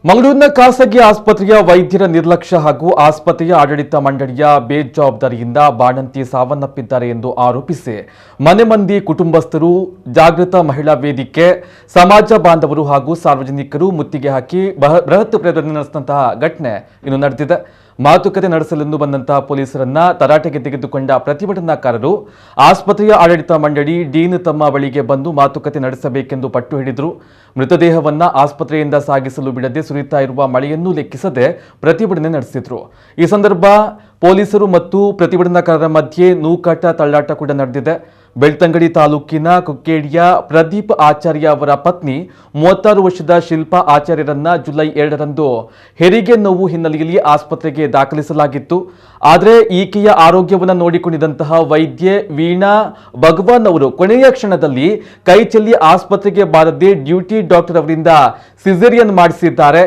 ಮಂಗಳೂರಿನ ಖಾಸಗಿ ಆಸ್ಪತ್ರೆಯ ವೈದ್ಯರ ನಿರ್ಲಕ್ಷ್ಯ ಹಾಗೂ ಆಸ್ಪತ್ರೆಯ ಆಡಳಿತ ಮಂಡಳಿಯ ಬೇಜವಾಬ್ದಾರಿಯಿಂದ ಬಾಣಂತಿ ಸಾವನ್ನಪ್ಪಿದ್ದಾರೆ ಎಂದು ಆರೋಪಿಸಿ ಮನೆ ಮಂದಿ ಕುಟುಂಬಸ್ಥರು ಜಾಗೃತ ಮಹಿಳಾ ವೇದಿಕೆ ಸಮಾಜ ಬಾಂಧವರು ಹಾಗೂ ಸಾರ್ವಜನಿಕರು ಮುತ್ತಿಗೆ ಹಾಕಿ ಬೃಹತ್ ಪ್ರತಿಭಟನೆ ನಡೆಸಿದಂತಹ ಘಟನೆ ಇನ್ನು ನಡೆದಿದೆ. ಮಾತುಕತೆ ನಡೆಸಲೆಂದು ಬಂದಂತಹ ಪೊಲೀಸರನ್ನ ತರಾಟೆಗೆ ತೆಗೆದುಕೊಂಡ ಪ್ರತಿಭಟನಾಕಾರರು ಆಸ್ಪತ್ರೆಯ ಆಡಳಿತ ಮಂಡಳಿ ಡೀನ್ ತಮ್ಮ ಬಳಿಗೆ ಬಂದು ಮಾತುಕತೆ ನಡೆಸಬೇಕೆಂದು ಪಟ್ಟು ಹಿಡಿದರು. ಮೃತದೇಹವನ್ನ ಆಸ್ಪತ್ರೆಯಿಂದ ಸಾಗಿಸಲು ಬಿಡದೆ ಸುರಿಯುತ್ತಾ ಇರುವ ಮಳೆಯನ್ನೂ ಲೆಕ್ಕಿಸದೆ ಪ್ರತಿಭಟನೆ ನಡೆಸಿದ್ರು. ಈ ಸಂದರ್ಭ ಪೊಲೀಸರು ಮತ್ತು ಪ್ರತಿಭಟನಾಕಾರರ ಮಧ್ಯೆ ನೂಕಾಟ ತಳ್ಳಾಟ ಕೂಡ ನಡೆದಿದೆ. ಬೆಳ್ತಂಗಡಿ ತಾಲೂಕಿನ ಕುಕ್ಕೇಡಿಯ ಪ್ರದೀಪ್ ಆಚಾರ್ಯ ಅವರ ಪತ್ನಿ 36 ವರ್ಷದ ಶಿಲ್ಪಾ ಆಚಾರ್ಯರನ್ನ ಜುಲೈ 2ರಂದು ಹೆರಿಗೆ ನೋವು ಹಿನ್ನೆಲೆಯಲ್ಲಿ ಆಸ್ಪತ್ರೆಗೆ ದಾಖಲಿಸಲಾಗಿತ್ತು. ಆದರೆ ಈಕೆಯ ಆರೋಗ್ಯವನ್ನು ನೋಡಿಕೊಂಡಿದ್ದಂತಹ ವೈದ್ಯೆ ವೀಣಾ ಭಗವಾನ್ ಅವರು ಕೊನೆಯ ಕ್ಷಣದಲ್ಲಿ ಕೈ ಚೆಲ್ಲಿ ಆಸ್ಪತ್ರೆಗೆ ಬಾರದೆ ಡ್ಯೂಟಿ ಡಾಕ್ಟರ್ ಅವರಿಂದ ಸಿಸೇರಿಯನ್ ಮಾಡಿಸಿದ್ದಾರೆ.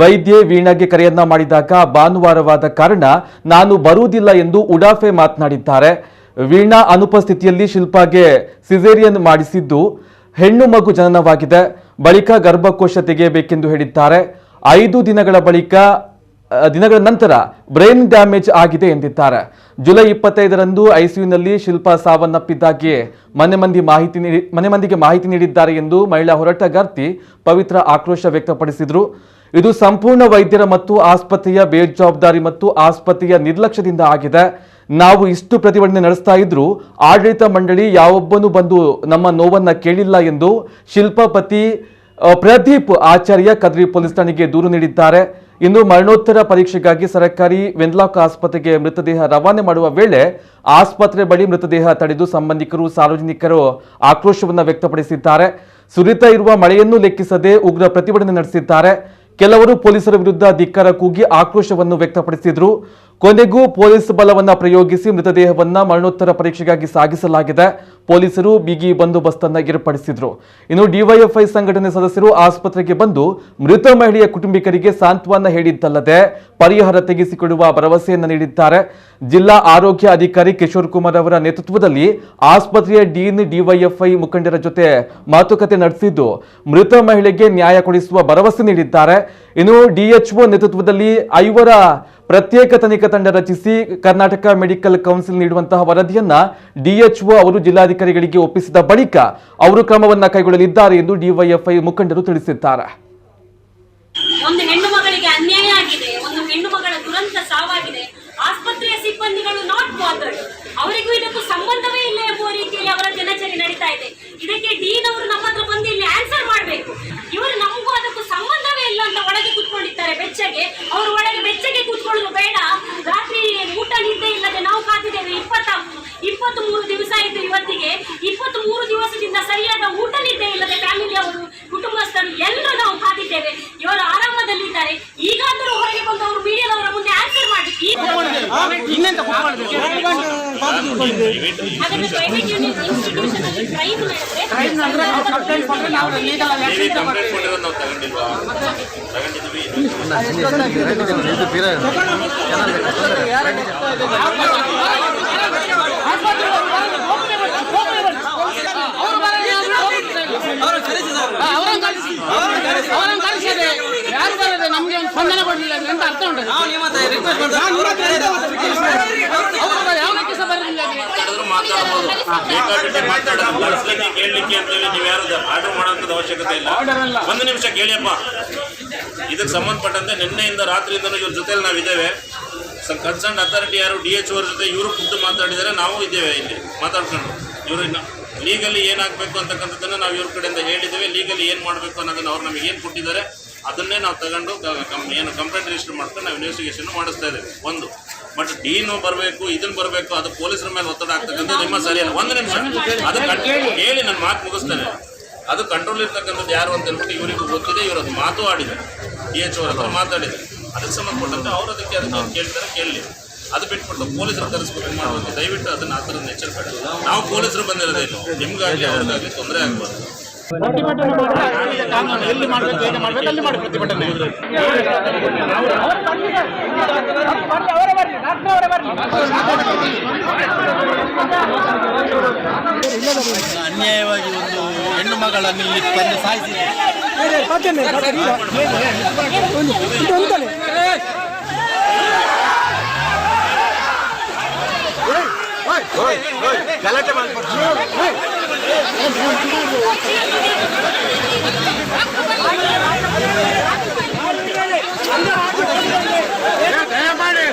ವೈದ್ಯೆ ವೀಣಾಗೆ ಕರೆಯನ್ನ ಮಾಡಿದಾಗ ಭಾನುವಾರವಾದ ಕಾರಣ ನಾನು ಬರುವುದಿಲ್ಲ ಎಂದು ಉಡಾಫೆ ಮಾತನಾಡಿದ್ದಾರೆ. ವೀಣಾ ಅನುಪಸ್ಥಿತಿಯಲ್ಲಿ ಶಿಲ್ಪಾಗೆ ಸಿಸೇರಿಯನ್ ಮಾಡಿಸಿದ್ದು ಹೆಣ್ಣು ಮಗು ಜನನವಾಗಿದೆ. ಬಳಿಕ ಗರ್ಭಕೋಶ ತೆಗೆಯಬೇಕೆಂದು ಹೇಳಿದ್ದಾರೆ. 5 ದಿನಗಳ ನಂತರ ಬ್ರೈನ್ ಡ್ಯಾಮೇಜ್ ಆಗಿದೆ ಎಂದಿದ್ದಾರೆ. ಜುಲೈ 25ರಂದು ಐಸಿಯುನಲ್ಲಿ ಶಿಲ್ಪಾ ಸಾವನ್ನಪ್ಪಿದ್ದಾಗಿ ಮನೆ ಮಂದಿಗೆ ಮಾಹಿತಿ ನೀಡಿದ್ದಾರೆ ಎಂದು ಮಹಿಳಾ ಹೋರಾಟಗಾರ್ತಿ ಪವಿತ್ರ ಆಕ್ರೋಶ ವ್ಯಕ್ತಪಡಿಸಿದರು. ಇದು ಸಂಪೂರ್ಣ ವೈದ್ಯರ ಮತ್ತು ಆಸ್ಪತ್ರೆಯ ಬೇಜವಾಬ್ದಾರಿ ಮತ್ತು ಆಸ್ಪತ್ರೆಯ ನಿರ್ಲಕ್ಷ್ಯದಿಂದ ಆಗಿದೆ. ನಾವು ಇಷ್ಟು ಪ್ರತಿಭಟನೆ ನಡೆಸ್ತಾ ಇದ್ರು ಆಡಳಿತ ಮಂಡಳಿ ಯಾವೊಬ್ಬನು ಬಂದು ನಮ್ಮ ನೋವನ್ನ ಕೇಳಿಲ್ಲ ಎಂದು ಶಿಲ್ಪಾ ಪತಿ ಪ್ರದೀಪ್ ಆಚಾರ್ಯ ಕದ್ರಿ ಪೊಲೀಸ್ ಠಾಣೆಗೆ ದೂರು ನೀಡಿದ್ದಾರೆ. ಇನ್ನು ಮರಣೋತ್ತರ ಪರೀಕ್ಷೆಗಾಗಿ ಸರ್ಕಾರಿ ವೆನ್ಲಾಕ್ ಆಸ್ಪತ್ರೆಗೆ ಮೃತದೇಹ ರವಾನೆ ಮಾಡುವ ವೇಳೆ ಆಸ್ಪತ್ರೆ ಬಳಿ ಮೃತದೇಹ ತಡೆದು ಸಂಬಂಧಿಕರು ಸಾರ್ವಜನಿಕರು ಆಕ್ರೋಶವನ್ನು ವ್ಯಕ್ತಪಡಿಸಿದ್ದಾರೆ. ಸುರಿತಾ ಇರುವ ಮಳೆಯನ್ನು ಲೆಕ್ಕಿಸದೆ ಉಗ್ರ ಪ್ರತಿಭಟನೆ ನಡೆಸಿದ್ದಾರೆ. ಕೆಲವರು ಪೊಲೀಸರ ವಿರುದ್ಧ ಧಿಕ್ಕಾರ ಕೂಗಿ ಆಕ್ರೋಶವನ್ನು ವ್ಯಕ್ತಪಡಿಸಿದ್ರು. ಕೊನೆಗೂ ಪೊಲೀಸ್ ಬಲವನ್ನ ಪ್ರಯೋಗಿಸಿ ಮೃತದೇಹವನ್ನ ಮರಣೋತ್ತರ ಪರೀಕ್ಷೆಗಾಗಿ ಸಾಗಿಸಲಾಗಿದೆ. ಪೊಲೀಸರು ಬಿಗಿ ಬಂದೋಬಸ್ತನ್ನ ಏರ್ಪಡಿಸಿದ್ರು. ಇನ್ನು ಡಿವೈಎಫ್ಐ ಸಂಘಟನೆ ಸದಸ್ಯರು ಆಸ್ಪತ್ರೆಗೆ ಬಂದು ಮೃತ ಮಹಿಳೆಯ ಕುಟುಂಬಿಕರಿಗೆ ಸಾಂತ್ವನ ಹೇಳಿದ್ದಲ್ಲದೆ ಪರಿಹಾರ ತೆಗೆಸಿಕೊಡುವ ಭರವಸೆಯನ್ನ ನೀಡಿದ್ದಾರೆ. ಜಿಲ್ಲಾ ಆರೋಗ್ಯ ಅಧಿಕಾರಿ ಕಿಶೋರ್ ಕುಮಾರ್ ಅವರ ನೇತೃತ್ವದಲ್ಲಿ ಆಸ್ಪತ್ರೆಯ ಡೀನ್ ಡಿವೈಎಫ್ಐ ಮುಖಂಡರ ಜೊತೆ ಮಾತುಕತೆ ನಡೆಸಿದ್ದು ಮೃತ ಮಹಿಳೆಗೆ ನ್ಯಾಯ ಕೊಡಿಸುವ ಭರವಸೆ ನೀಡಿದ್ದಾರೆ. ಇನ್ನು ಡಿಎಚ್ಒ ನೇತೃತ್ವದಲ್ಲಿ 5 ಪ್ರತ್ಯೇಕ ತನಿಖಾ ತಂಡ ರಚಿಸಿ ಕರ್ನಾಟಕ ಮೆಡಿಕಲ್ ಕೌನ್ಸಿಲ್ ನೀಡುವಂತಹ ವರದಿಯನ್ನ ಡಿಎಚ್ಒ ಅವರು ಜಿಲ್ಲಾಧಿಕಾರಿಗಳಿಗೆ ಒಪ್ಪಿಸಿದ ಬಳಿಕ ಅವರು ಕ್ರಮವನ್ನ ಕೈಗೊಳ್ಳಲಿದ್ದಾರೆ ಎಂದು ಡಿವೈಎಫ್ಐ ಮುಖಂಡರು ತಿಳಿಸಿದ್ದಾರೆ. ಒಂದು ಹೆಣ್ಣು ಮಗಳಿಗೆ ಅನ್ಯಾಯ ಆಗಿದೆ, ಒಂದು ಹೆಣ್ಣು ಮಗಳ ದುರಂತ ಸಾವಾಗಿದೆ. ಆಸ್ಪತ್ರೆಯ ಸಿಬ್ಬಂದಿಗಳು ನಾಟ್ ಬಾದರ್ಡ್, ಅವರಿಗೂ ಇದಕ್ಕೂ ಸಂಬಂಧವೇ ಇಲ್ಲ ಎಂಬುವ ರೀತಿಯಲ್ಲಿ ಅವರ ದಿನಚರಿ ನಡೀತಾ ಇದೆ. ಇದಕ್ಕೆ ಡೀನ್ ಅವರು ನಮ್ಮ ಹತ್ರ ಬಂದು ಇಲ್ಲಿ ಆನ್ಸರ್ ಮಾಡಬೇಕು. ಇವರು ನಮಗೂ ಅದಕ್ಕೂ ಸಂಬಂಧವೇ ಇಲ್ಲ ಅಂತ ಒಳಗೆ ಕೂತ್ಕೊಂಡಿದ್ದಾರೆ ಬೆಚ್ಚಗೆ. ಅವರು ಒಳಗೆ ಬೆಚ್ಚಗೆ ಕೂತ್ಕೊಳ್ಳೋದು ಬೇಡ. ರಾತ್ರಿ ಊಟ ನಿದ್ದೆ ಇಲ್ಲದೆ ನಾವು ಕಾದಿದ್ದೇವೆ. 23 ದಿವಸ ಆಯಿತು ಇವತ್ತಿಗೆ. 23 ದಿವಸದಿಂದ ಸರಿಯಾದ ಊಟ ನಿದ್ದೆ ಇಲ್ಲದೆ ಫ್ಯಾಮಿಲಿ ಅವರು ಕುಟುಂಬಸ್ಥರು ಎಲ್ಲರೂ ನಾವು ಕಾದಿದ್ದೇವೆ. ಇವರು ಆರಾಮದಲ್ಲಿದ್ದಾರೆ. ಈಗಾದರೂ ಹೊರಗೆ ಬಂದು ಅವರು ಮೀಡಿಯಾದವರ ಮುಂದೆ ಆನ್ಸರ್ ಮಾಡಿ. ಹಾಗಾದ್ರೆ ಪ್ರೈವೇಟ್ ಇನ್ಸ್ಟಿಟ್ಯೂಷನ್ ಅಲ್ಲಿ ಕ್ರೈಮ್ ನಮ್ಗೆ ಸ್ಪಂದನೆ ಕೊಡಲಿಲ್ಲ ಅಂತ ಅರ್ಥ ಉಂಟು. ಅವಶ್ಯಕತೆ ಇಲ್ಲ. ಒಂದು ನಿಮಿಷ ಕೇಳಿಯಪ್ಪ. ಇದಕ್ಕೆ ಸಂಬಂಧಪಟ್ಟಂತೆ ನಿನ್ನೆಯಿಂದ ರಾತ್ರಿಯಿಂದ ಇವ್ರ ಜೊತೆಲಿ ನಾವಿದ್ದೇವೆ. ಕನ್ಸರ್ನ್ ಅಥಾರಿಟಿ ಯಾರು DHO ಅವ್ರ ಜೊತೆ ಇವರು ಖುದ್ದು ಮಾತಾಡಿದ್ದಾರೆ. ನಾವು ಇದ್ದೇವೆ ಇಲ್ಲಿ ಮಾತಾಡ್ಕೊಂಡು. ಇವರು ಲೀಗಲಿ ಏನಾಗಬೇಕು ಅಂತಕ್ಕಂಥದ್ದನ್ನು ನಾವು ಇವ್ರ ಕಡೆಯಿಂದ ಹೇಳಿದ್ದೇವೆ. ಲೀಗಲಿ ಏನು ಮಾಡಬೇಕು ಅನ್ನೋದನ್ನು ಅವ್ರು ನಮಗೆ ಏನು ಕೊಟ್ಟಿದ್ದಾರೆ ಅದನ್ನೇ ನಾವು ತಗೊಂಡು ಏನು ಕಂಪ್ಲೇಂಟ್ ರಿಜಿಸ್ಟರ್ ಮಾಡ್ಕೊಂಡು ನಾವು ಇನ್ವೆಸ್ಟಿಗೇಷನ್ ಮಾಡಿಸ್ತಾ ಇದ್ದೇವೆ. ಒಂದು ಬಟ್ ಡೀನು ಬರಬೇಕು, ಇದನ್ನು ಬರಬೇಕು, ಅದು ಪೊಲೀಸರ ಮೇಲೆ ಒತ್ತಡ ಆಗ್ತಕ್ಕಂಥದ್ದು ನಿಮ್ಮ ಸರಿಯಲ್ಲ. ಒಂದು ನಿಮಿಷ ಅದು ಹೇಳಿ ನನ್ನ ಮಾತು ಮುಗಿಸ್ತೇನೆ. ಅದು ಕಂಟ್ರೋಲ್ ಇರ್ತಕ್ಕಂಥದ್ದು ಯಾರು ಅಂತ ಹೇಳ್ಬಿಟ್ಟು ಇವರಿಗೂ ಗೊತ್ತಿದೆ. ಇವರು ಅದು ಮಾತು ಆಡಿದೆ, DHO ಅವ್ರ ಹತ್ರ ಮಾತಾಡಿದೆ. ಅದಕ್ಕೆ ಸಂಬಂಧಪಟ್ಟಂತೆ ಅವರು ಅದಕ್ಕೆ ಕೇಳ್ತಾರೆ, ಕೇಳಲಿ. ಅದು ಬಿಟ್ಬಿಟ್ಟು ಪೊಲೀಸರು ತರಿಸ್ಬೇಕು ಮಾಡುವಂತೆ ದಯವಿಟ್ಟು ಅದನ್ನು ಆ ಥರದ ಎಚ್ಚರಿಕೆ. ನಾವು ಪೊಲೀಸರು ಬಂದಿರೋದೇನು ನಿಮ್ಗಾಗಿ ಅವ್ರಿಗಾಗಲಿ ತೊಂದರೆ ಆಗ್ಬಾರ್ದು. ಎಲ್ಲಿ ಮಾಡಬೇಕು, ಹೇಗೆ ಮಾಡಬೇಕು ಅಲ್ಲಿ ಮಾಡಿ ಪ್ರತಿಭಟನೆ. ಅನ್ಯಾಯವಾಗಿ ಒಂದು ಹೆಣ್ಣು ಮಗಳನ್ನು ಇಲ್ಲಿ ತಂದು ಸಾಯಿಸಿದೆ. ಗಲಾಟೆ ಮಾಡ್ಕೊಡ್ತೀನಿ. ದಯಮಾಡಿ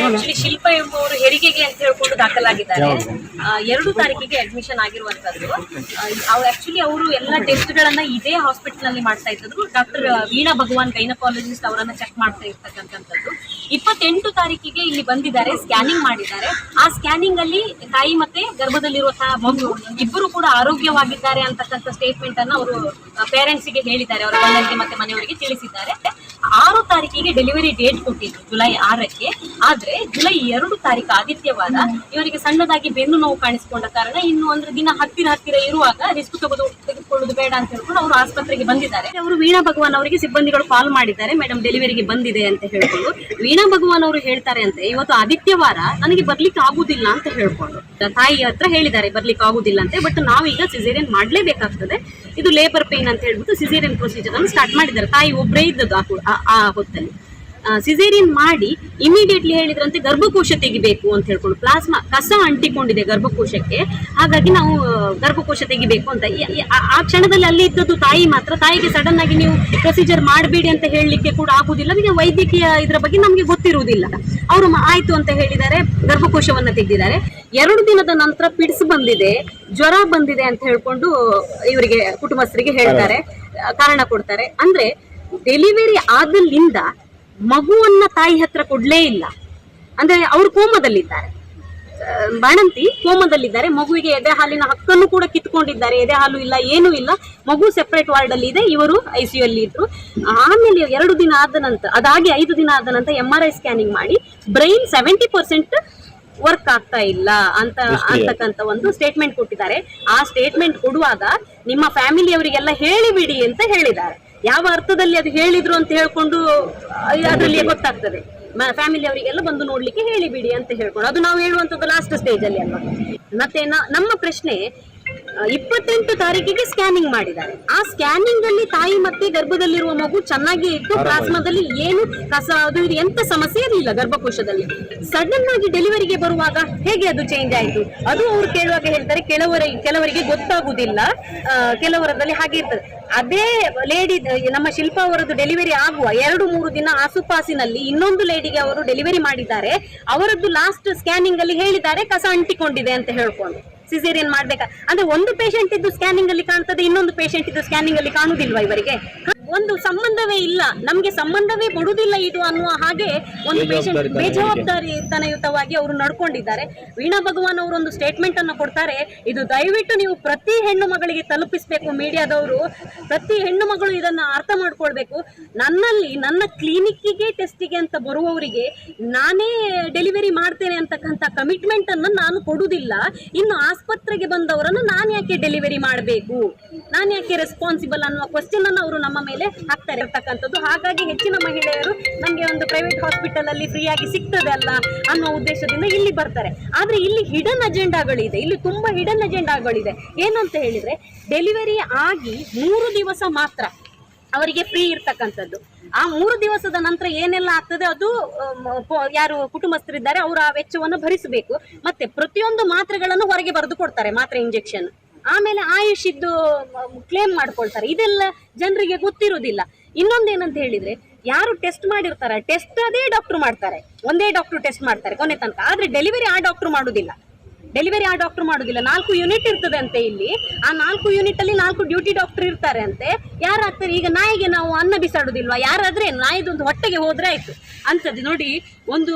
ಆಕ್ಚುಲಿ ಶಿಲ್ಪ ಎಂಬುವರು ಹೆರಿಗೆಗೆ ಅಂತ ಹೇಳ್ಕೊಂಡು ದಾಖಲಾಗಿದ್ದಾರೆ. 2 ತಾರೀಕಿಗೆ ಅಡ್ಮಿಷನ್ ಆಗಿರುವಂತದ್ದು. ಆಕ್ಚುಲಿ ಅವರು ಎಲ್ಲ ಟೆಸ್ಟ್ ಗಳನ್ನ ಇದೇ ಹಾಸ್ಪಿಟಲ್ ನಲ್ಲಿ ಮಾಡ್ತಾ ಇದ್ರು. ಡಾಕ್ಟರ್ ವೀಣಾ ಭಗವಾನ್ ಗೈನಕಾಲಜಿಸ್ಟ್ ಅವರನ್ನ ಚೆಕ್ ಮಾಡ್ತಾ ಇರ್ತಕ್ಕಂಥದ್ದು. 28 ತಾರೀಕಿಗೆ ಇಲ್ಲಿ ಬಂದಿದ್ದಾರೆ, ಸ್ಕ್ಯಾನಿಂಗ್ ಮಾಡಿದ್ದಾರೆ. ಆ ಸ್ಕ್ಯಾನಿಂಗ್ ಅಲ್ಲಿ ತಾಯಿ ಮತ್ತೆ ಗರ್ಭದಲ್ಲಿರುವಂತಹ ಮಗು ಇಬ್ಬರು ಕೂಡ ಆರೋಗ್ಯವಾಗಿದ್ದಾರೆ ಅಂತಕ್ಕಂಥ ಸ್ಟೇಟ್ಮೆಂಟ್ ಅನ್ನ ಅವರು ಪೇರೆಂಟ್ಸ್ ಗೆ ಹೇಳಿದ್ದಾರೆ. ಅವರ ಬಂಧುಗಳಿಗೆ ಮತ್ತೆ ಮನೆಯವರಿಗೆ ತಿಳಿಸಿದ್ದಾರೆ. 6 ತಾರೀಕಿಗೆ ಡೆಲಿವರಿ ಡೇಟ್ ಕೊಟ್ಟಿದ್ರು, ಜುಲೈ 6ಕ್ಕೆ. ಆದ್ರೆ ಜುಲೈ 2 ತಾರೀಕು ಆದಿತ್ಯವಾರ ಇವರಿಗೆ ಸಣ್ಣದಾಗಿ ಬೆನ್ನು ನೋವು ಕಾಣಿಸಿಕೊಂಡ ಕಾರಣ ಇನ್ನು ಅಂದ್ರೆ ದಿನ ಹತ್ತಿರ ಇರುವಾಗ ರಿಸ್ಕ್ ತೆಗೆದುಕೊಳ್ಳುವುದು ಬೇಡ ಅಂತ ಹೇಳ್ಕೊಂಡು ಅವರು ಆಸ್ಪತ್ರೆಗೆ ಬಂದಿದ್ದಾರೆ. ಅವರು ವೀಣಾ ಭಗವಾನ್ ಅವರಿಗೆ ಸಿಬ್ಬಂದಿಗಳು ಕಾಲ್ ಮಾಡಿದ್ದಾರೆ, ಮೇಡಮ್ ಡೆಲಿವರಿಗೆ ಬಂದಿದೆ ಅಂತ ಹೇಳ್ಕೊಂಡು. ವೀಣಾ ಭಗವಾನ್ ಅವರು ಹೇಳ್ತಾರೆ ಅಂತ, ಇವತ್ತು ಆದಿತ್ಯವಾರ ನನಗೆ ಬರ್ಲಿಕ್ಕೆ ಆಗುದಿಲ್ಲ ಅಂತ ಹೇಳ್ಕೊಂಡು ತಾಯಿ ಹತ್ರ ಹೇಳಿದ್ದಾರೆ ಬರ್ಲಿಕ್ಕೆ ಆಗುದಿಲ್ಲ ಅಂತ. ಬಟ್ ನಾವೀಗ ಸಿಸೇರಿಯನ್ ಮಾಡ್ಲೇಬೇಕಾಗ್ತದೆ, ಇದು ಲೇಬರ್ ಪೇನ್ ಅಂತ ಹೇಳ್ಬಿಟ್ಟು ಸಿಸೇರಿಯನ್ ಪ್ರೊಸೀಜರ್ ಅನ್ನು ಸ್ಟಾರ್ಟ್ ಮಾಡಿದ್ದಾರೆ. ತಾಯಿ ಒಬ್ಬರೇ ಇದ್ದದ್ದು ಆ ಹೊತ್ತಲ್ಲಿ. ಸಿಸೇರಿಯನ್ ಮಾಡಿ ಇಮಿಡಿಯೇಟ್ಲಿ ಹೇಳಿದ್ರಂತೆ ಗರ್ಭಕೋಶ ತೆಗಿಬೇಕು ಅಂತ ಹೇಳ್ಕೊಂಡು. ಪ್ಲಾಸ್ಮಾ ಕಸ ಅಂಟಿಕೊಂಡಿದೆ ಗರ್ಭಕೋಶಕ್ಕೆ, ಹಾಗಾಗಿ ನಾವು ಗರ್ಭಕೋಶ ತೆಗಿಬೇಕು ಅಂತ. ಆ ಕ್ಷಣದಲ್ಲಿ ಅಲ್ಲಿ ಇದ್ದದ್ದು ತಾಯಿ ಮಾತ್ರ. ತಾಯಿಗೆ ಸಡನ್ ಆಗಿ ನೀವು ಪ್ರೊಸೀಜರ್ ಮಾಡಬೇಡಿ ಅಂತ ಹೇಳಲಿಕ್ಕೆ ಕೂಡ ಆಗುದಿಲ್ಲ, ಈಗ ವೈದ್ಯಕೀಯ ಇದ್ರ ಬಗ್ಗೆ ನಮಗೆ ಗೊತ್ತಿರುವುದಿಲ್ಲ. ಅವರು ಆಯ್ತು ಅಂತ ಹೇಳಿದ್ದಾರೆ, ಗರ್ಭಕೋಶವನ್ನ ತೆಗೆದಿದ್ದಾರೆ. 2 ದಿನದ ನಂತರ ಪಿಡ್ಸ್ ಬಂದಿದೆ, ಜ್ವರ ಬಂದಿದೆ ಅಂತ ಹೇಳ್ಕೊಂಡು ಇವರಿಗೆ ಕುಟುಂಬಸ್ಥರಿಗೆ ಹೇಳ್ತಾರೆ, ಕಾರಣ ಕೊಡ್ತಾರೆ. ಅಂದ್ರೆ ಡೆಲಿವರಿ ಆದಲ್ಲಿಂದ ಮಗುವನ್ನ ತಾಯಿ ಹತ್ರ ಕೊಡ್ಲೇ ಇಲ್ಲ. ಅಂದ್ರೆ ಅವರು ಕೋಮದಲ್ಲಿದ್ದಾರೆ, ಬಾಣಂತಿ ಕೋಮದಲ್ಲಿದ್ದಾರೆ. ಮಗುವಿಗೆ ಎದೆ ಹಾಲಿನ ಹಕ್ಕನ್ನು ಕೂಡ ಕಿತ್ಕೊಂಡಿದ್ದಾರೆ. ಎದೆ ಹಾಲು ಇಲ್ಲ, ಏನೂ ಇಲ್ಲ. ಮಗು ಸೆಪರೇಟ್ ವಾರ್ಡ್ ಅಲ್ಲಿ ಇದೆ, ಇವರು ICU ಅಲ್ಲಿ ಇದ್ರು. ಆಮೇಲೆ 2 ದಿನ ಆದ ನಂತರ, ಅದಾಗಿ 5 ದಿನ ಆದ ನಂತರ MRI ಸ್ಕ್ಯಾನಿಂಗ್ ಮಾಡಿ ಬ್ರೈನ್ 70% ವರ್ಕ್ ಆಗ್ತಾ ಇಲ್ಲ ಅಂತಕ್ಕಂಥ ಒಂದು ಸ್ಟೇಟ್ಮೆಂಟ್ ಕೊಟ್ಟಿದ್ದಾರೆ. ಆ ಸ್ಟೇಟ್ಮೆಂಟ್ ಕೊಡುವಾಗ ನಿಮ್ಮ ಫ್ಯಾಮಿಲಿಯವರಿಗೆಲ್ಲ ಹೇಳಿಬಿಡಿ ಅಂತ ಹೇಳಿದ್ದಾರೆ. ಯಾವ ಅರ್ಥದಲ್ಲಿ ಅದು ಹೇಳಿದ್ರು ಅಂತ ಹೇಳ್ಕೊಂಡು ಅದರಲ್ಲಿ ಗೊತ್ತಾಗ್ತದೆ. ಫ್ಯಾಮಿಲಿ ಅವರಿಗೆಲ್ಲ ಬಂದು ನೋಡ್ಲಿಕ್ಕೆ ಹೇಳಿಬಿಡಿ ಅಂತ ಹೇಳ್ಕೊಂಡು, ಅದು ನಾವು ಹೇಳುವಂಥದ್ದು ಲಾಸ್ಟ್ ಸ್ಟೇಜ್ ಅಲ್ಲಿ ಅಲ್ವಾ. ಮತ್ತೆ ನಮ್ಮ ಪ್ರಶ್ನೆ, 28 ತಾರೀಕಿಗೆ ಸ್ಕ್ಯಾನಿಂಗ್ ಮಾಡಿದ್ದಾರೆ. ಆ ಸ್ಕ್ಯಾನಿಂಗ್ ಅಲ್ಲಿ ತಾಯಿ ಮತ್ತೆ ಗರ್ಭದಲ್ಲಿರುವ ಮಗು ಚೆನ್ನಾಗಿ ಇತ್ತು, ಪ್ಲಾಸ್ಮಾದಲ್ಲಿ ಏನು ಕಸ ಅದು ಇದು ಎಂತ ಸಮಸ್ಯೆ ಇರಲಿಲ್ಲ ಗರ್ಭಕೋಶದಲ್ಲಿ. ಸಡನ್ ಆಗಿ ಡೆಲಿವರಿಗೆ ಬರುವಾಗ ಹೇಗೆ ಅದು ಚೇಂಜ್ ಆಯ್ತು? ಅದು ಅವ್ರು ಕೇಳುವಾಗ ಹೇಳ್ತಾರೆ ಕೆಲವರಿಗೆ ಗೊತ್ತಾಗುದಿಲ್ಲ, ಕೆಲವರದಲ್ಲಿ ಹಾಗೆ ಇರ್ತದೆ. ಅದೇ ಲೇಡಿ ನಮ್ಮ ಶಿಲ್ಪಾ ಅವರದ್ದು ಡೆಲಿವರಿ ಆಗುವ 2-3 ದಿನ ಆಸುಪಾಸಿನಲ್ಲಿ ಇನ್ನೊಂದು ಲೇಡಿಗೆ ಅವರು ಡೆಲಿವರಿ ಮಾಡಿದ್ದಾರೆ. ಅವರದ್ದು ಲಾಸ್ಟ್ ಸ್ಕ್ಯಾನಿಂಗ್ ಅಲ್ಲಿ ಹೇಳಿದ್ದಾರೆ ಕಸ ಅಂಟಿಕೊಂಡಿದೆ ಅಂತ ಹೇಳ್ಕೊಂಡು. ಸಿಸೇರಿಯನ್ ಮಾಡ್ಬೇಕಾ ಅಂದ್ರೆ ಒಂದು ಪೇಷಂಟ್ ಇದ್ದು ಸ್ಕ್ಯಾನಿಂಗ್ ಅಲ್ಲಿ ಕಾಣ್ತದೆ, ಇನ್ನೊಂದು ಪೇಷಂಟ್ ಇದ್ದು ಸ್ಕ್ಯಾನಿಂಗ್ ಅಲ್ಲಿ ಕಾಣುದಿಲ್ವಾ? ಇವರಿಗೆ ಒಂದು ಸಂಬಂಧವೇ ಇಲ್ಲ, ನಮ್ಗೆ ಸಂಬಂಧವೇ ಕೊಡುವುದಿಲ್ಲ ಇದು ಅನ್ನುವ ಹಾಗೆ ಒಂದು ಪೇಷಂಟ್ ಬೇಜವಾಬ್ದಾರಿತನಯುತವಾಗಿ ಅವರು ನಡ್ಕೊಂಡಿದ್ದಾರೆ. ವೀಣಾ ಭಗವಾನ್ ಅವರು ಒಂದು ಸ್ಟೇಟ್ಮೆಂಟ್ ಅನ್ನು ಕೊಡ್ತಾರೆ, ಇದು ದಯವಿಟ್ಟು ನೀವು ಪ್ರತಿ ಹೆಣ್ಣು ಮಗಳಿಗೆ ತಲುಪಿಸಬೇಕು. ಮೀಡಿಯಾದವರು ಪ್ರತಿ ಹೆಣ್ಣು ಮಗಳು ಇದನ್ನ ಅರ್ಥ ಮಾಡ್ಕೊಳ್ಬೇಕು. ನನ್ನ ಕ್ಲಿನಿಕ್ಕಿಗೆ ಟೆಸ್ಟಿಗೆ ಅಂತ ಬರುವವರಿಗೆ ನಾನೇ ಡೆಲಿವರಿ ಮಾಡ್ತೇನೆ ಅಂತಕ್ಕಂಥ ಕಮಿಟ್ಮೆಂಟ್ ಅನ್ನು ನಾನು ಕೊಡುವುದಿಲ್ಲ. ಇನ್ನು ಆಸ್ಪತ್ರೆಗೆ ಬಂದವರನ್ನು ನಾನು ಯಾಕೆ ಡೆಲಿವರಿ ಮಾಡಬೇಕು, ನಾನು ಯಾಕೆ ರೆಸ್ಪಾನ್ಸಿಬಲ್ ಅನ್ನುವ ಕ್ವಶನ್ ಅನ್ನು ಅವರು ನಮ್ಮ ಮೇಲೆ ಹಾಕ್ತಾರೆ ಇರ್ತಕ್ಕಂಥದ್ದು. ಹಾಗಾಗಿ ಹೆಚ್ಚಿನ ಮಹಿಳೆಯರು ನಮಗೆ ಒಂದು ಪ್ರೈವೇಟ್ ಹಾಸ್ಪಿಟಲ್ ಅಲ್ಲಿ ಫ್ರೀ ಆಗಿ ಸಿಗ್ತದೆ ಅಲ್ಲ ಅನ್ನೋ ಉದ್ದೇಶದಿಂದ ಇಲ್ಲಿ ಬರ್ತಾರೆ. ಆದ್ರೆ ಇಲ್ಲಿ ಹಿಡನ್ ಅಜೆಂಡಾಗಳಿದೆ, ಇಲ್ಲಿ ತುಂಬಾ ಹಿಡನ್ ಅಜೆಂಡಾಗಳಿದೆ. ಏನಂತ ಹೇಳಿದ್ರೆ, ಡೆಲಿವರಿ ಆಗಿ 3 ದಿವಸ ಮಾತ್ರ ಅವರಿಗೆ ಫ್ರೀ ಇರ್ತಕ್ಕಂಥದ್ದು. ಆ 3 ದಿವಸದ ನಂತರ ಏನೆಲ್ಲ ಆಗ್ತದೆ ಅದು ಯಾರು ಕುಟುಂಬಸ್ಥರಿದ್ದಾರೆ ಅವರು ಆ ವೆಚ್ಚವನ್ನು ಭರಿಸಬೇಕು. ಮತ್ತೆ ಪ್ರತಿಯೊಂದು ಮಾತ್ರೆಗಳನ್ನು ಹೊರಗೆ ಬರೆದು ಕೊಡ್ತಾರೆ, ಮಾತ್ರೆ ಇಂಜೆಕ್ಷನ್. ಆಮೇಲೆ ಆಯುಷ್ ಇದ್ದು ಕ್ಲೇಮ್ ಮಾಡ್ಕೊಳ್ತಾರೆ. ಇದೆಲ್ಲ ಜನರಿಗೆ ಗೊತ್ತಿರುವುದಿಲ್ಲ. ಇನ್ನೊಂದೇನಂತ ಹೇಳಿದ್ರೆ, ಯಾರು ಟೆಸ್ಟ್ ಮಾಡಿರ್ತಾರೆ ಟೆಸ್ಟ್ ಅದೇ ಡಾಕ್ಟರ್ ಮಾಡ್ತಾರೆ, ಒಂದೇ ಡಾಕ್ಟರ್ ಟೆಸ್ಟ್ ಮಾಡ್ತಾರೆ ಕೊನೆ ತನಕ. ಆದ್ರೆ ಡೆಲಿವರಿ ಆ ಡಾಕ್ಟರ್ ಮಾಡುದಿಲ್ಲ, 4 ಯೂನಿಟ್ ಇರ್ತದೆ ಅಂತೆ ಇಲ್ಲಿ. ಆ 4 ಯೂನಿಟ್ ಅಲ್ಲಿ 4 ಡ್ಯೂಟಿ ಡಾಕ್ಟರ್ ಇರ್ತಾರೆ ಅಂತೆ. ಯಾರಾಗ್ತಾರೆ ಈಗ? ನಾಯಿಗೆ ನಾವು ಅನ್ನ ಬಿಸಾಡುದಿಲ್ವಾ? ಯಾರಾದ್ರೆ ನಾಯಿದೊಂದು ಹೊಟ್ಟೆಗೆ ಹೋದ್ರೆ ಆಯ್ತು ಅಂತದ್ದು. ನೋಡಿ, ಒಂದು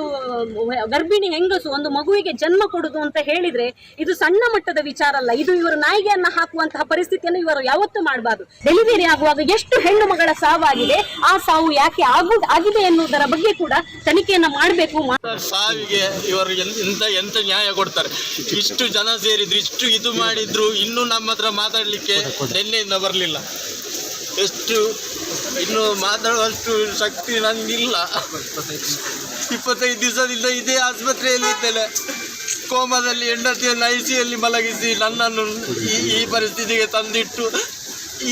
ಗರ್ಭಿಣಿ ಹೆಂಗಸು ಒಂದು ಮಗುವಿಗೆ ಜನ್ಮ ಕೊಡುದು ಅಂತ ಹೇಳಿದ್ರೆ ಇದು ಸಣ್ಣ ಮಟ್ಟದ ವಿಚಾರ ಅಲ್ಲ. ಇದು ಇವರು ನಾಯಿಗೆ ಅನ್ನ ಹಾಕುವಂತಹ ಪರಿಸ್ಥಿತಿಯನ್ನು ಇವರು ಯಾವತ್ತೂ ಮಾಡಬಾರ್ದು. ಡೆಲಿವರಿ ಆಗುವಾಗ ಎಷ್ಟು ಹೆಣ್ಣು ಮಗಳ ಸಾವಾಗಿದೆ, ಆ ಸಾವು ಯಾಕೆ ಆಗಿದೆ ಎನ್ನುವುದರ ಬಗ್ಗೆ ಕೂಡ ತನಿಖೆಯನ್ನ ಮಾಡಬೇಕು. ಸಾವಿಗೆ ಇವರು ಎಂತ ನ್ಯಾಯ ಕೊಡ್ತಾರೆ? ಇಷ್ಟು ಜನ ಸೇರಿದ್ರು, ಇಷ್ಟು ಇದು ಮಾಡಿದ್ರು, ಇನ್ನೂ ನಮ್ಮ ಹತ್ರ ಮಾತಾಡ್ಲಿಕ್ಕೆ ನಿನ್ನೆಯಿಂದ ಬರಲಿಲ್ಲ. ಎಷ್ಟು ಇನ್ನು ಮಾತಾಡುವಷ್ಟು ಶಕ್ತಿ ನನಗಿಲ್ಲ. 25 ದಿವಸದಿಂದ ಇದೇ ಆಸ್ಪತ್ರೆಯಲ್ಲಿ ಇದ್ದೇನೆ. ಕೋಮಾದಲ್ಲಿ ಹೆಂಡತಿಯನ್ನು ICಯಲ್ಲಿ ಮಲಗಿಸಿ ನನ್ನನ್ನು ಈ ಪರಿಸ್ಥಿತಿಗೆ ತಂದಿಟ್ಟು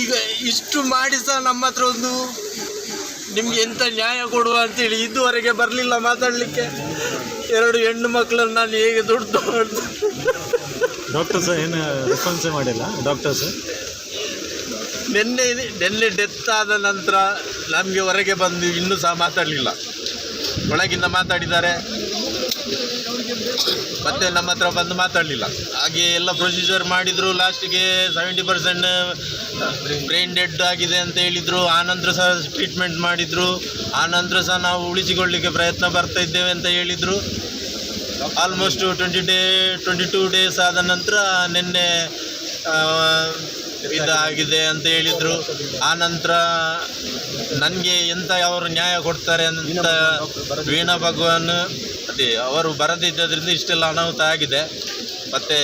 ಈಗ ಇಷ್ಟು ಮಾಡಿ ಸಹ ನಮ್ಮ ಹತ್ರ ಒಂದು ನಿಮ್ಗೆ ಎಂತ ನ್ಯಾಯ ಕೊಡುವ ಅಂತೇಳಿ ಇದುವರೆಗೆ ಬರಲಿಲ್ಲ ಮಾತಾಡಲಿಕ್ಕೆ. 2 ಹೆಣ್ಣು ಮಕ್ಕಳನ್ನು ನಾನು ಹೇಗೆ ದುಡ್ಡು ಮಾಡ್ದು. ಡಾಕ್ಟರ್ ಸರ್ ಏನು ರೆಸ್ಪಾನ್ಸೇ ಮಾಡಿಲ್ಲ ಡಾಕ್ಟರ್ ಸರ್? ನಿನ್ನೆ ಡೆತ್ ಆದ ನಂತರ ನಮಗೆ ಹೊರಗೆ ಬಂದು ಇನ್ನೂ ಸಹ ಮಾತಾಡಲಿಲ್ಲ. ಒಳಗಿಂದ ಮಾತಾಡಿದ್ದಾರೆ, ಮತ್ತೆ ನಮ್ಮ ಹತ್ರ ಬಂದು ಮಾತಾಡಲಿಲ್ಲ. ಹಾಗೆ ಎಲ್ಲ ಪ್ರೊಸೀಜರ್ ಮಾಡಿದರು. ಲಾಸ್ಟಿಗೆ 70% ಬ್ರೈನ್ ಡೆಡ್ ಆಗಿದೆ ಅಂತ ಹೇಳಿದರು. ಆನಂತರ ಸಹ ಟ್ರೀಟ್ಮೆಂಟ್ ಮಾಡಿದರು. ಆನಂತರ ಸಹ ನಾವು ಉಳಿಸಿಕೊಳ್ಳಲಿಕ್ಕೆ ಪ್ರಯತ್ನ ಬರ್ತಾ ಇದ್ದೇವೆ ಅಂತ ಹೇಳಿದರು. ಆಲ್ಮೋಸ್ಟ್ 22 ಡೇಸ್ ಆದ ನಂತರ ನಿನ್ನೆ ಇದಾಗಿದೆ ಅಂತ ಹೇಳಿದರು. ಆನಂತರ ನನಗೆ ಎಂತ ಅವರು ನ್ಯಾಯ ಕೊಡ್ತಾರೆ ಅಂತ ವೀಣಾ ಭಗವಾನ್ ಅದೇ ಅವರು ಬರದಿದ್ದರಿಂದ ಇಷ್ಟೆಲ್ಲ ಅನಾಹುತ ಆಗಿದೆ. ಮತ್ತು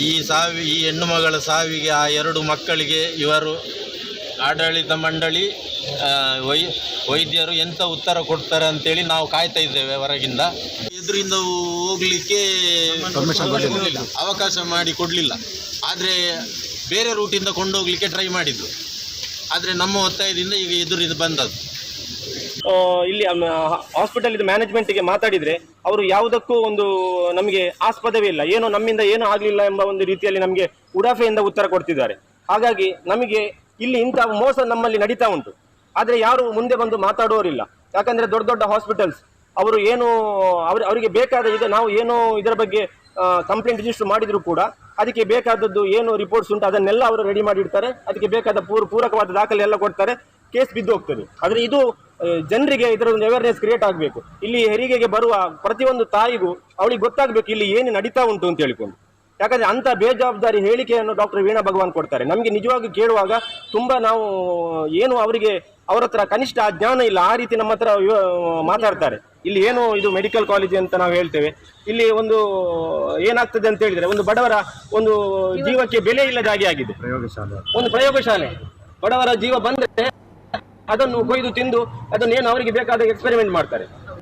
ಈ ಹೆಣ್ಣು ಮಗಳ ಸಾವಿಗೆ ಆ 2 ಮಕ್ಕಳಿಗೆ ಇವರು ಆಡಳಿತ ಮಂಡಳಿ ವೈದ್ಯರು ಎಂಥ ಉತ್ತರ ಕೊಡ್ತಾರೆ ಅಂತೇಳಿ ನಾವು ಕಾಯ್ತಾ ಇದ್ದೇವೆ. ಹೊರಗಿಂದ ಇದರಿಂದ ಹೋಗಲಿಕ್ಕೆ ಅವಕಾಶ ಮಾಡಿ ಕೊಡಲಿಲ್ಲ. ಆದರೆ ಬೇರೆ ರೂಟಿಂದ ಕೊಂಡೋಗ್ಲಿಕ್ಕೆ ಟ್ರೈ ಮಾಡಿದ್ರು. ಆದರೆ ನಮ್ಮ ಒತ್ತಾಯದಿಂದ ಈಗ ಎದುರಿಂದ ಬಂದದ್ದು. ಇಲ್ಲಿ ಹಾಸ್ಪಿಟಲ್ ಇದು ಮ್ಯಾನೇಜ್ಮೆಂಟ್ಗೆ ಮಾತಾಡಿದರೆ ಅವರು ಯಾವುದಕ್ಕೂ ಒಂದು ನಮಗೆ ಆಸ್ಪದವೇ ಇಲ್ಲ, ಏನೋ ನಮ್ಮಿಂದ ಏನೂ ಆಗಲಿಲ್ಲ ಎಂಬ ಒಂದು ರೀತಿಯಲ್ಲಿ ನಮಗೆ ಉಡಾಫೆಯಿಂದ ಉತ್ತರ ಕೊಡ್ತಿದ್ದಾರೆ. ಹಾಗಾಗಿ ನಮಗೆ ಇಲ್ಲಿ ಇಂಥ ಮೋಸ ನಮ್ಮಲ್ಲಿ ನಡೀತಾ ಉಂಟು. ಆದರೆ ಯಾರು ಮುಂದೆ ಬಂದು ಮಾತಾಡುವವರಿಲ್ಲ. ಯಾಕಂದರೆ ದೊಡ್ಡ ದೊಡ್ಡ ಹಾಸ್ಪಿಟಲ್ಸ್ ಅವರು ಏನು ಅವರಿಗೆ ಬೇಕಾದ ಈಗ ನಾವು ಏನು ಇದರ ಬಗ್ಗೆ ಕಂಪ್ಲೇಂಟ್ ರಿಜಿಸ್ಟರ್ ಮಾಡಿದರೂ ಕೂಡ ಅದಕ್ಕೆ ಬೇಕಾದದ್ದು ಏನು ರಿಪೋರ್ಟ್ಸ್ ಉಂಟು ಅದನ್ನೆಲ್ಲ ಅವರು ರೆಡಿ ಮಾಡಿಡ್ತಾರೆ. ಅದಕ್ಕೆ ಬೇಕಾದ ಪೂರಕವಾದ ದಾಖಲೆ ಎಲ್ಲ ಕೊಡ್ತಾರೆ, ಕೇಸ್ ಬಿದ್ದು ಹೋಗ್ತದೆ. ಆದರೆ ಇದು ಜನರಿಗೆ ಇದರ ಒಂದು ಅವೇರ್ನೆಸ್ ಕ್ರಿಯೇಟ್ ಆಗಬೇಕು. ಇಲ್ಲಿ ಹೆರಿಗೆಗೆ ಬರುವ ಪ್ರತಿಯೊಂದು ತಾಯಿಗೂ ಅವಳಿಗೆ ಗೊತ್ತಾಗಬೇಕು ಇಲ್ಲಿ ಏನು ನಡೀತಾ ಉಂಟು ಅಂತ ಹೇಳಿಕೊಂಡು. ಯಾಕಂದರೆ ಅಂಥ ಬೇಜವಾಬ್ದಾರಿ ಹೇಳಿಕೆಯನ್ನು ಡಾಕ್ಟರ್ ವೀಣಾ ಭಗವಾನ್ ಕೊಡ್ತಾರೆ. ನಮಗೆ ನಿಜವಾಗಿ ಕೇಳುವಾಗ ತುಂಬ ನಾವು ಏನು ಅವರಿಗೆ ಅವರ ಹತ್ರ ಕನಿಷ್ಠ ಜ್ಞಾನ ಇಲ್ಲ, ಆ ರೀತಿ ನಮ್ಮ ಹತ್ರ ಮಾತಾಡ್ತಾರೆ. ಇಲ್ಲಿ ಏನು ಇದು ಮೆಡಿಕಲ್ ಕಾಲೇಜ್ ಅಂತ ನಾವು ಹೇಳ್ತೇವೆ. ಇಲ್ಲಿ ಒಂದು ಏನಾಗ್ತದೆ ಅಂತ ಹೇಳಿದರೆ ಒಂದು ಬಡವರ ಒಂದು ಜೀವಕ್ಕೆ ಬೆಲೆ ಇಲ್ಲದ ಹಾಗೆ ಆಗಿದೆ. ಒಂದು ಪ್ರಯೋಗಶಾಲೆ. ಬಡವರ ಜೀವ ಬಂದರೆ ಅದನ್ನು ಕೊಯ್ದು ತಿಂದು ಅದನ್ನೇನು ಅವರಿಗೆ ಬೇಕಾದ ಎಕ್ಸ್ಪೆರಿಮೆಂಟ್ ಮಾಡ್ತಾರೆ.